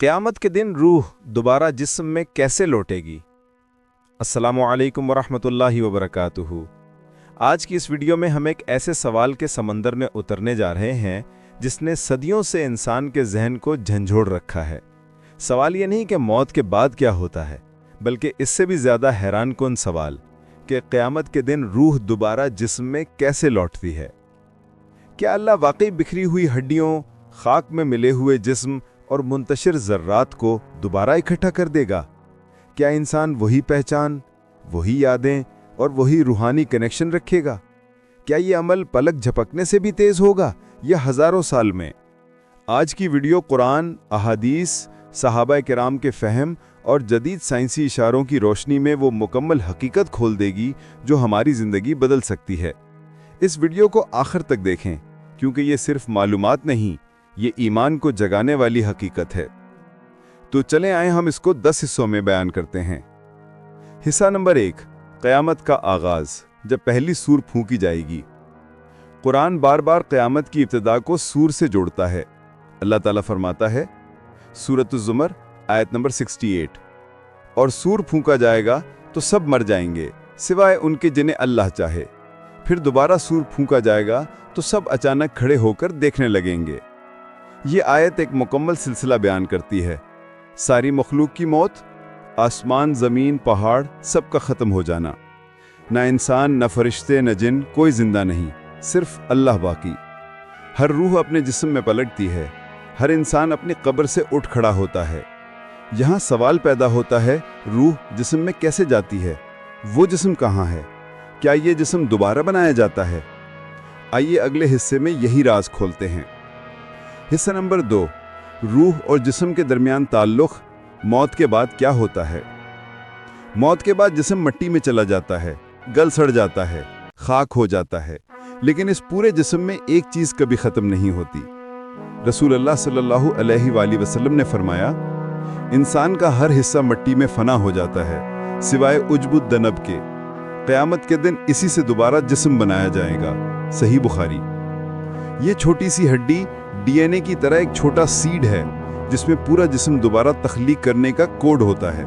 क़यामत के दिन रूह दोबारा जिस्म में कैसे लौटेगी। अस्सलामु अलैकुम वरहमतुल्लाहि वबरकातुहू। आज की इस वीडियो में हम एक ऐसे सवाल के समंदर में उतरने जा रहे हैं जिसने सदियों से इंसान के जहन को झंझोड़ रखा है। सवाल ये नहीं कि मौत के बाद क्या होता है, बल्कि इससे भी ज़्यादा हैरान कुन सवाल कि क़यामत के दिन रूह दोबारा जिस्म में कैसे लौटती है। क्या अल्लाह वाकई बिखरी हुई हड्डियों, खाक में मिले हुए जिस्म और मुंतशिर ज़र्रात को दोबारा इकट्ठा कर देगा? क्या इंसान वही पहचान, वही यादें और वही रूहानी कनेक्शन रखेगा? क्या ये अमल पलक झपकने से भी तेज़ होगा या हज़ारों साल में? आज की वीडियो कुरान, अहादीस, सहाबा किराम के फ़हम और जदीद साइंसी इशारों की रोशनी में वो मुकम्मल हकीकत खोल देगी जो हमारी ज़िंदगी बदल सकती है। इस वीडियो को आखिर तक देखें क्योंकि ये सिर्फ मालूमात नहीं, ये ईमान को जगाने वाली हकीकत है। तो चलें आए हम इसको 10 हिस्सों में बयान करते हैं। हिस्सा नंबर 1, क़यामत का आगाज़, जब पहली सूर फूंकी जाएगी। कुरान बार बार क़यामत की इब्तिदा को सूर से जोड़ता है। अल्लाह ताला फरमाता है सूरत ज़ुमर आयत नंबर 68, और सूर फूंका जाएगा तो सब मर जाएंगे सिवाय उनके जिन्हें अल्लाह चाहे। फिर दोबारा सूर फूंका जाएगा तो सब अचानक खड़े होकर देखने लगेंगे। ये आयत एक मुकम्मल सिलसिला बयान करती है। सारी मखलूक की मौत, आसमान, ज़मीन, पहाड़, सब का ख़त्म हो जाना। ना इंसान, न फरिश्ते, न जिन, कोई ज़िंदा नहीं, सिर्फ अल्लाह बाकी। हर रूह अपने जिस्म में पलटती है, हर इंसान अपनी कब्र से उठ खड़ा होता है। यहाँ सवाल पैदा होता है, रूह जिस्म में कैसे जाती है? वो जिस्म कहाँ है? क्या ये जिस्म दोबारा बनाया जाता है? आइए अगले हिस्से में यही राज खोलते हैं। हिस्सा नंबर 2, रूह और जिस्म के दरमियान ताल्लुक़। मौत के बाद क्या होता है? मौत के बाद जिस्म मिट्टी में चला जाता है, गल सड़ जाता है, खाक हो जाता है, लेकिन इस पूरे जिस्म में एक चीज़ कभी ख़त्म नहीं होती। रसूल अल्लाह सल्लल्लाहु अलैहि वसल्लम ने फरमाया, इंसान का हर हिस्सा मिट्टी में फना हो जाता है सिवाय उज्बुद दनब के। क़यामत के दिन इसी से दोबारा जिस्म बनाया जाएगा। सही बुखारी। ये छोटी सी हड्डी डीएनए की तरह एक छोटा सीड है जिसमें पूरा जिस्म दोबारा तख्लीक करने का कोड होता है।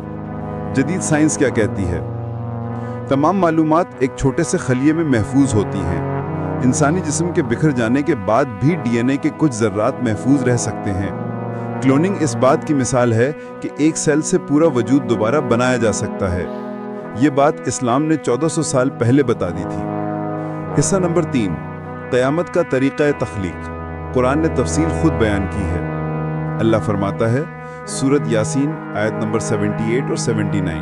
जदीद साइंस क्या कहती है? तमाम मालूमात एक छोटे से खलिए में महफूज होती हैं। इंसानी जिस्म के बिखर जाने के बाद भी डीएनए के कुछ ज़र्रात महफूज रह सकते हैं। क्लोनिंग इस बात की मिसाल है कि एक सेल से पूरा वजूद दोबारा बनाया जा सकता है। ये बात इस्लाम ने 1400 साल पहले बता दी थी। हिस्सा नंबर 3, क़यामत का तरीक़ा तख्लीक। कुरान ने तफसील खुद बयान की है। अल्लाह फरमाता है सूरत यासीन आयत नंबर 78 और 79,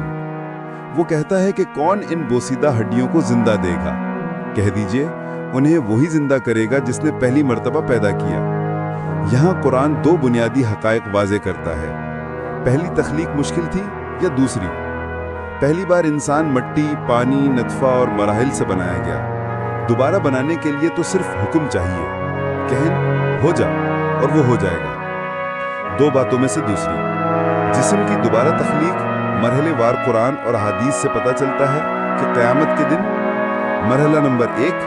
वो कहता है कि कौन इन बोसीदा हड्डियों को जिंदा देगा? कह दीजिए, उन्हें वही जिंदा करेगा जिसने पहली मर्तबा पैदा किया। यहाँ कुरान 2 बुनियादी हक़ाइक़ वाज़े करता है। पहली तख्लीक मुश्किल थी या दूसरी? पहली बार इंसान मिट्टी, पानी, नतफ़ा और मराहिल से बनाया गया। दोबारा बनाने के लिए तो सिर्फ हुक्म चाहिए, कहन हो जा और वो हो जाएगा। 2 बातों में से दूसरी, जिस्म की दोबारा तख्लीक मरहलेवार कुरान और हदीस से पता चलता है कि क़यामत के दिन मरहला नंबर 1,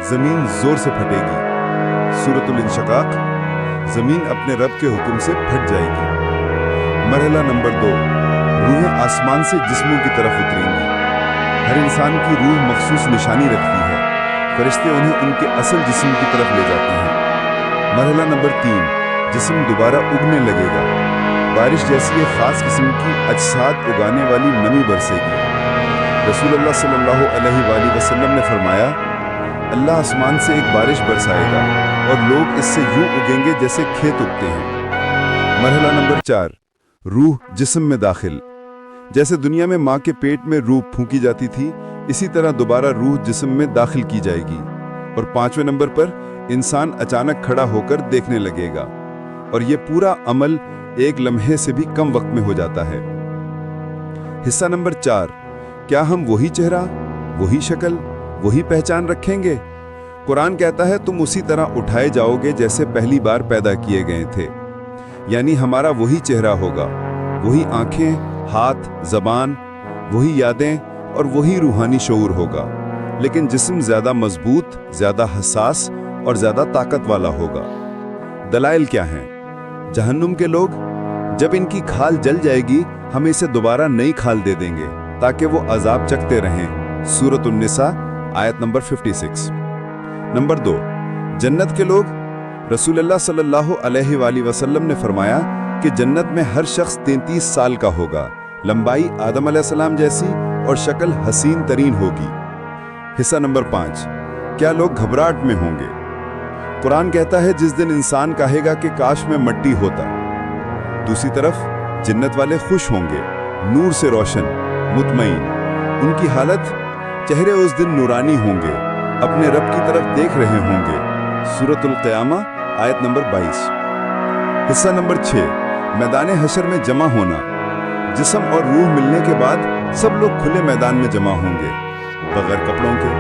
ज़मीन ज़ोर से फटेगी। सूरतुल इंशिक़ाक़, ज़मीन अपने रब के हुक्म से फट जाएगी। मरहला नंबर 2, रूहें आसमान से जिस्मों की तरफ उतरेंगी। हर इंसान की रूह मखसूस निशानी रखती है, फरिश्ते उन्हें उनके असल जिस्म की तरफ ले जाते हैं। मरहला नंबर 3, जिस्म दोबारा उगने लगेगा। बारिश जैसी एक ख़ास किस्म की अजसाद उगाने वाली नमी बरसेगी। रसूल अल्लाह सल्लल्लाहु अलैहि वसल्लम ने फरमाया, अल्लाह आसमान से एक बारिश बरसाएगा और लोग इससे यूं उगेंगे जैसे खेत उगते हैं। मरहला नंबर 4, रूह जिस्म में दाखिल। जैसे दुनिया में माँ के पेट में रूह फूंकी जाती थी, इसी तरह दोबारा रूह जिस्म में दाखिल की जाएगी। और 5वें नंबर पर इंसान अचानक खड़ा होकर देखने लगेगा, और ये पूरा अमल एक लम्हे से भी कम वक्त में हो जाता है। हिस्सा नंबर 4, क्या हम वही चेहरा, वही शक्ल, वही पहचान रखेंगे? कुरान कहता है तुम उसी तरह उठाए जाओगे जैसे पहली बार पैदा किए गए थे। यानी हमारा वही चेहरा होगा, वही आंखें, हाथ, ज़बान, वही यादें और वही रूहानी शऊर होगा, लेकिन जिस्म ज़्यादा मजबूत, ज़्यादा हसास और ज़्यादा ताकत वाला होगा। दलाइल क्या हैं? जहन्नुम के लोग जब इनकी खाल जल जाएगी हम इसे दोबारा नई खाल दे देंगे ताकि वो अजाब चखते रहें। सूरत उन्निसा आयत नंबर 56। नंबर 2, जन्नत के लोग। रसूलुल्लाह सल्लल्लाहु अलैहि वसल्लम ने फरमाया कि जन्नत में हर शख्स 33 साल का होगा, लंबाई आदम अलैहिस्सलाम जैसी और शक्ल हसीन तरीन होगी। हिस्सा नंबर 5, क्या लोग घबराहट में होंगे? कुरान कहता है जिस दिन इंसान कहेगा कि काश में मट्टी होता। दूसरी तरफ जन्नत वाले खुश होंगे, नूर से रोशन, मुतमईन। उनकी हालत, चेहरे उस दिन नूरानी होंगे, अपने रब की तरफ देख रहे होंगे। सूरतुल क़यामा आयत नंबर 22। हिस्सा नंबर 6, मैदान हशर में जमा होना। जिस्म और रूह मिलने के बाद सब लोग खुले मैदान में जमा होंगे, बगैर कपड़ों के,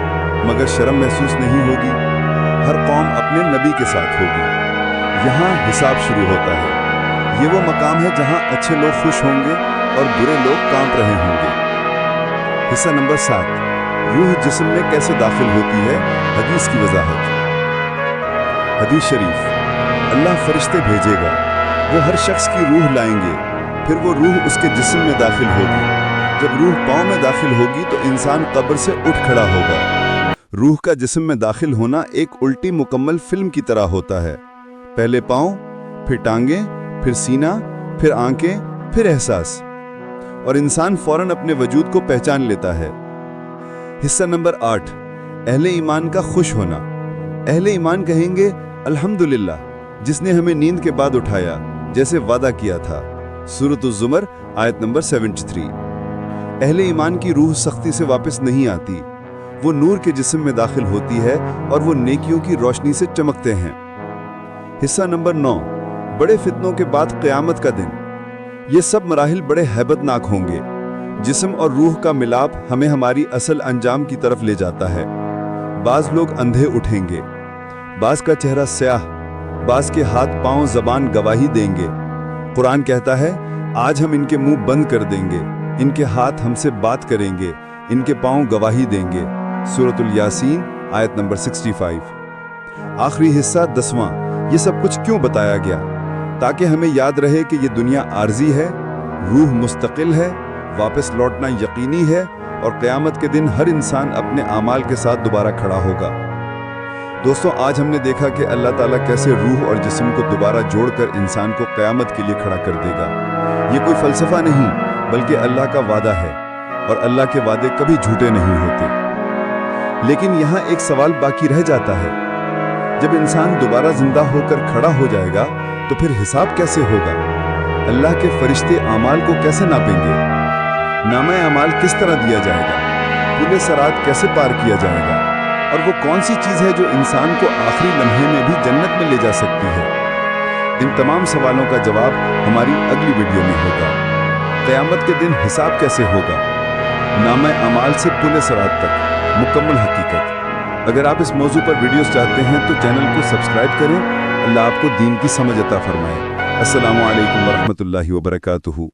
मगर शर्म महसूस नहीं होगी। हर कौम अपने नबी के साथ होगी। यहाँ हिसाब शुरू होता है। ये वो मकाम है जहाँ अच्छे लोग खुश होंगे और बुरे लोग कांप रहे होंगे। हिस्सा नंबर 7, रूह जिस्म में कैसे दाखिल होती है, हदीस की वजाहत। हदीस शरीफ, अल्लाह फरिश्ते भेजेगा, वो हर शख्स की रूह लाएंगे, फिर वो रूह उसके जिस्म में दाखिल होगी। जब रूह पाँव में दाखिल होगी तो इंसान कब्र से उठ खड़ा होगा। रूह का जिस्म में दाखिल होना एक उल्टी मुकम्मल फिल्म की तरह होता है। पहले पाँव, फिर टांगें, फिर सीना, फिर आंखें, फिर एहसास, और इंसान फौरन अपने वजूद को पहचान लेता है। हिस्सा नंबर 8, अहले ईमान का खुश होना। अहले ईमान कहेंगे अल्हम्दुलिल्लाह जिसने हमें नींद के बाद उठाया जैसे वादा किया था। सूरत ज़ुमर आयत नंबर 73। अहले ईमान की रूह सख्ती से वापस नहीं आती, वो नूर के जिस्म में दाखिल होती है और वो नेकियों की रोशनी से चमकते हैं। हिस्सा नंबर 9, बड़े फितनों के बाद क़यामत का दिन। ये सब मराहिल बड़े हैबतनाक होंगे। जिस्म और रूह का मिलाप हमें हमारी असल अंजाम की तरफ ले जाता है। बाज़ लोग अंधे उठेंगे, बाज़ का चेहरा स्याह, बाज़ के हाथ पांव ज़बान गवाही देंगे। कुरान कहता है आज हम इनके मुंह बंद कर देंगे, इनके हाथ हमसे बात करेंगे, इनके पांव गवाही देंगे। सूरतुल यासीन आयत नंबर 65। आखिरी हिस्सा 10वां, ये सब कुछ क्यों बताया गया? ताकि हमें याद रहे कि ये दुनिया आर्जी है, रूह मुस्तकिल है, वापस लौटना यकीनी है और क़यामत के दिन हर इंसान अपने आमाल के साथ दोबारा खड़ा होगा। दोस्तों, आज हमने देखा कि अल्लाह ताला कैसे रूह और जिस्म को दोबारा जोड़कर इंसान को क़यामत के लिए खड़ा कर देगा। ये कोई फ़लसफ़ा नहीं बल्कि अल्लाह का वादा है और अल्लाह के वादे कभी झूठे नहीं होते। लेकिन यहाँ एक सवाल बाकी रह जाता है, जब इंसान दोबारा जिंदा होकर खड़ा हो जाएगा तो फिर हिसाब कैसे होगा? अल्लाह के फरिश्ते आमाल को कैसे नापेंगे? नामा अमाल किस तरह दिया जाएगा? पुल सरात कैसे पार किया जाएगा? और वो कौन सी चीज़ है जो इंसान को आखिरी लम्हे में भी जन्नत में ले जा सकती है? इन तमाम सवालों का जवाब हमारी अगली वीडियो में होगा। क़यामत के दिन हिसाब कैसे होगा? नामा अमाल से पुल सरात तक मुकम्मल हकीकत। अगर आप इस मौजू पर वीडियोस चाहते हैं तो चैनल को सब्सक्राइब करें। अल्लाह आपको दीन की समझ अता फरमाए। अस्सलामु अलैकुम वरहमतुल्लाहि वबरकातुहू।